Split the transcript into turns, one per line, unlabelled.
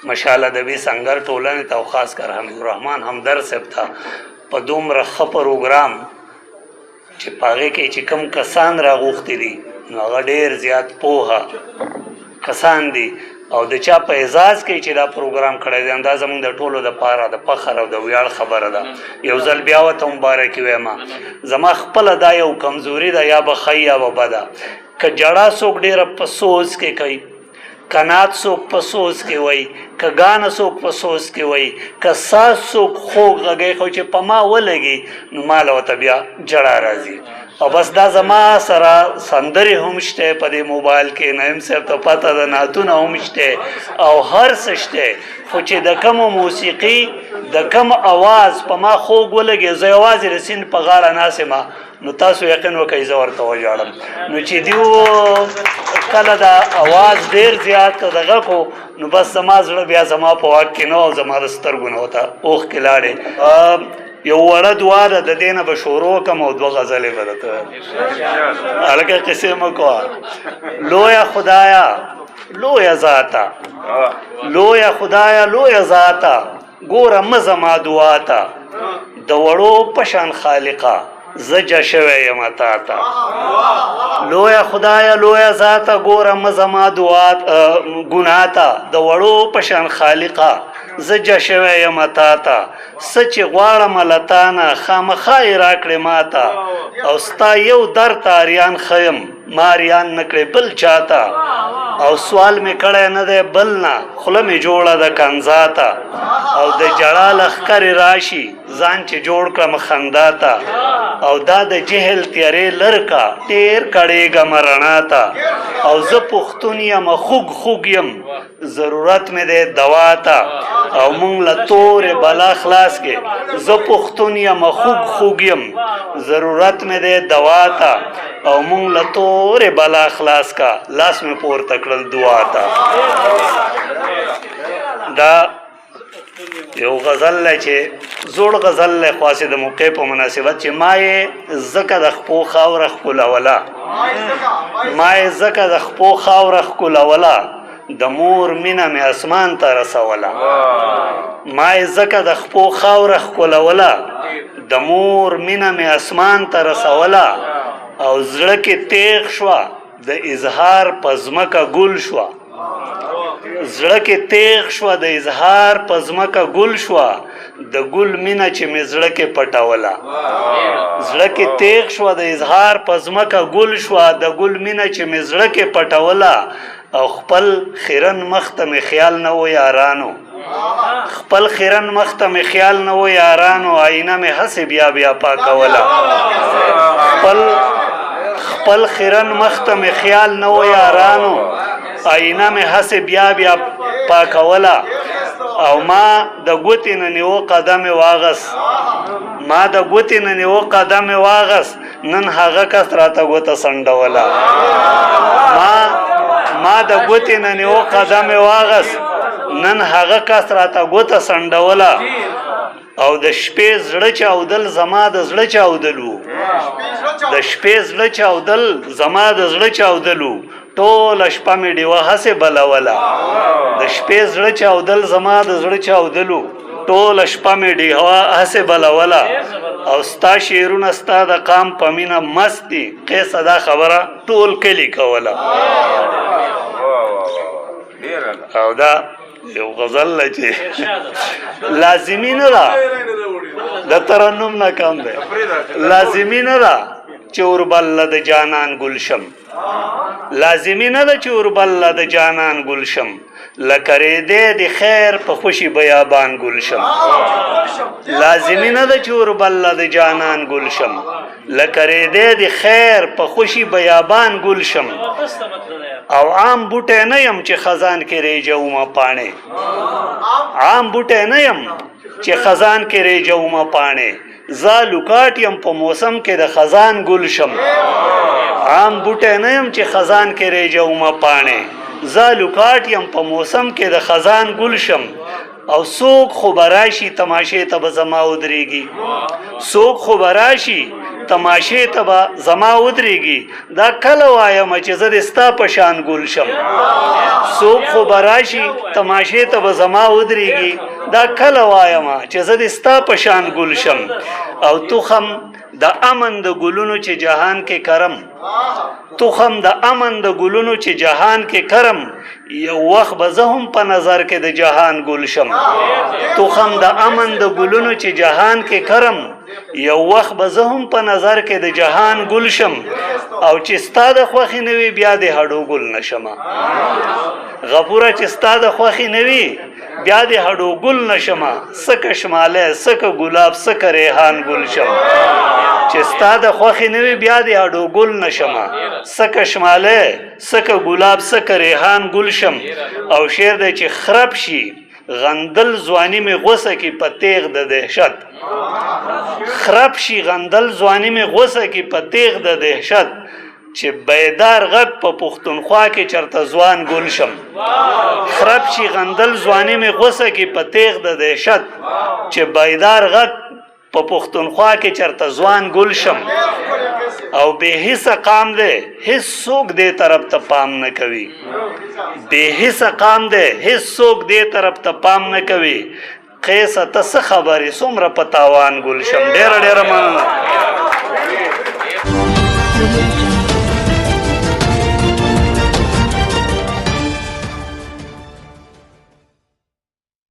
مشال ادبي سنگر ټولنې ته او خاص کر حمید الرحمن همدرد صاحب ته په دومره ښه پروګرام چې په هغې کې چې کوم کسان راغوښتي دي نو هغه ډېر زیات پوهه کسان دي او د چا په اعزاز کې چې دا پروګرام کړی دی دا زموږ د ټولو دپاره د فخر او د ویاړ خبره ده. یو ځل بیا ورته مبارکي وایم. زما خپله دا یو کمزوري ده یا به ښه یا به بده که جړه څوک ډېره په سوز کې کوي کنات څوک په سوز کې وایي که ګانه څوک په سوز کې وایي که ساز څوک خوږ غږی خو چې په ما ولګي نو ما له ورته بیا جړه راځي. او بس دا زما سره سندرې هم شته په دې موبایل کې نعیم صاحب ته پته ده نعتونه هم شته او هر څه شته خو چې د کومو موسیقي د کوم اواز په ما خوږ ولګي زه یوازې د سیند په غاړه ناست یم نو تاسو یقین وکئ زه ورته وژاړم. نو چې دیو کله دا اواز ډېر زیات دغه کو نو بس زما زړه بیا زما په واک کې نه او زما د سترګو نه ورته اوښکې لاړې. یو وړه دعا ده د دې نه به شروع کړم او دوه غزلې به درته هلکه قصې مه کوه. لویه خدایه لویه ذاته لویه خدایه لویه ذاته ګوره مه زما دعا ته د وړو په شان خالقه زه جه شوی یم تا ته. لویه خدایه لویه ذاته ګوره مه زما دعا ګناه ته د وړو په شان خالقه زه جه شوی یم تا ته. څه چې غواړم له تا نه خامخا یې راکړې ما ته او ستا یو در ته اریان ښه یم ما اریان نه کړې بل چا ته او سوال مې کړی نه دی بل نه خوله مې جوړه ده کنځا ته او د جړا لښکرې راشي ځان چې جوړ کړم خندا ته او دا د جهل تیارې لر کا ډېر کړېږم رڼا ته او زه پښتون یم خوږ خوږ یم ضرورت مې دی دوا ته او مونږ له تورې بلا خلاص کې زه پښتون یم خوږ خوږ یم ضرورت مې دی دوا ته او مونږ له تورې بلا خلاص کا لاس مې پورته کړل دعا ته. دا یو غزل دی چې زوړ غزل دی خو د موقع په مناسبت چې ما یې ځکه د خپو خاوره ښکلوله ما یې ځکه د خپو خاوره ښکلوله د مور مینه مې اسمان ته رسوله ما یې ځکه د خپو خاوره ښکلوله د مور مینه مې اسمان ته رسوله او زړه کې تیغ شوه د اظهار په ځمکه ګل شوه زړه کې تیغ شوه د اظهار په ځمکه ګل شوه د ګل مینه چې مې زړه کې پټوله زړه کې تیغ شوه د اظهار په ځمکه ګل شوه د ګل مینه چې مې زړه کې پټوله او خپل خیرن مخ ته مې خیال نه و یارانو خپل خیرن مخ ته مې خیال نه و یارانو آینه مې هسې بیا بیا پاکوله خپل خیرن مخ ته مې خیال نه و یارانو آینه مې هسې بیا بیا پاکوله او ما د ګوتې نه نیوه قدم یې واغست ما د ګوتې نه نیوه قدم یې واغست نن هغه کس راته ګوته سنډوله ما د ګوتې نه نیوه قدم یې واغست نن هغه کس راته ګوته سنډوله او د شپې زړه چاودل زما د زړه چاودل و د شپې زړه چاودل زما د زړه چاودل و ټوله شپه مې ډیوه هسې بلوله د شپې زړه چاودل زما د زړه چاودل و ټوله شپه مې ډیوه هسې بلوله او ستا شعرونه ستا د قام په مینه مست دي قیسه دا خبره ټول کلي کوله. او دا یو غزل دی چې لازمي نه ده د ترنم نه کم دی لازمي نه ده چې وربله د جانان ګلشم لازمي نه ده چې وربله د جانان ګلشم لکه ریدې د خیر په خوشي بیابان ګلشم لازمي نه ده چې وربله د جانان ګلشم لکه ریدې د خیر په خوشي بیابان ګلشم او عام بوټی نه یم چې خزان کې ریجومه پاڼې عام بوټی نه یم چې خزان کې ریجومه پاڼې زه لوکاټ یم په موسم کې د خزان ګل شم عام بوټی نه یم چې خزان کې ریجومه پاڼې زه لوکاټ یم په موسم کې د خزان ګل شم او څوک خو به راشي تماشې ته به زما ودرېږي څوک خو به راشي تماشې ته به زما ودرېږي دا کله وایم چې زه د ستا په شان ګل شم څوک خو به راشي تماشې ته به زما ودرېږي دا کله وایم چې زه د ستا په شان ګل شم او تخم د امن د ګلونو چې جهان کې کرم تخم د امن د ګلونو چې جهان کې کرم یو وخت به زه هم په نظر کې د جهان ګل شم تخم د امن د ګلونو چې جهان کې کرم یو وخت به زه هم په نظر کې د جهان ګل شم او چې ستا د خوښې نه وي بیا د هډو ګل نشمه غفوره چې ستا د خوښې نه وي بیا د هډو ګل نشمه سکه شماله سکه ګلاب سکه ریحان ګل شم چې ستا د خوښې نه وي بیا د هډو ګل نشمه سکه شماله سکه ګلاب سکه ریحان ګل شم او شعر دی چې خراب شي غندل ځواني مې غوسه کې په تیغ د دهشت خراب شي غندل ځواني مې غوسه کې په تیغ د دهشت چې بیدار غږ په پښتونخوا کې چرته ځوان ګل شم خراب شي غندل ځواني مې غوسه کې په تیغ د دهشت چې بیدار غږ په پښتونخوا کې چرته ځوان ګل شم او بے حصه قام دی هیڅ څوک دې طرف ته پام نه کوي بے حصه قام دی هیڅ څوک دې طرف ته پام نه کوي قیسه ته څه خبرې څومره په تاوان ګل شم ډېره مننه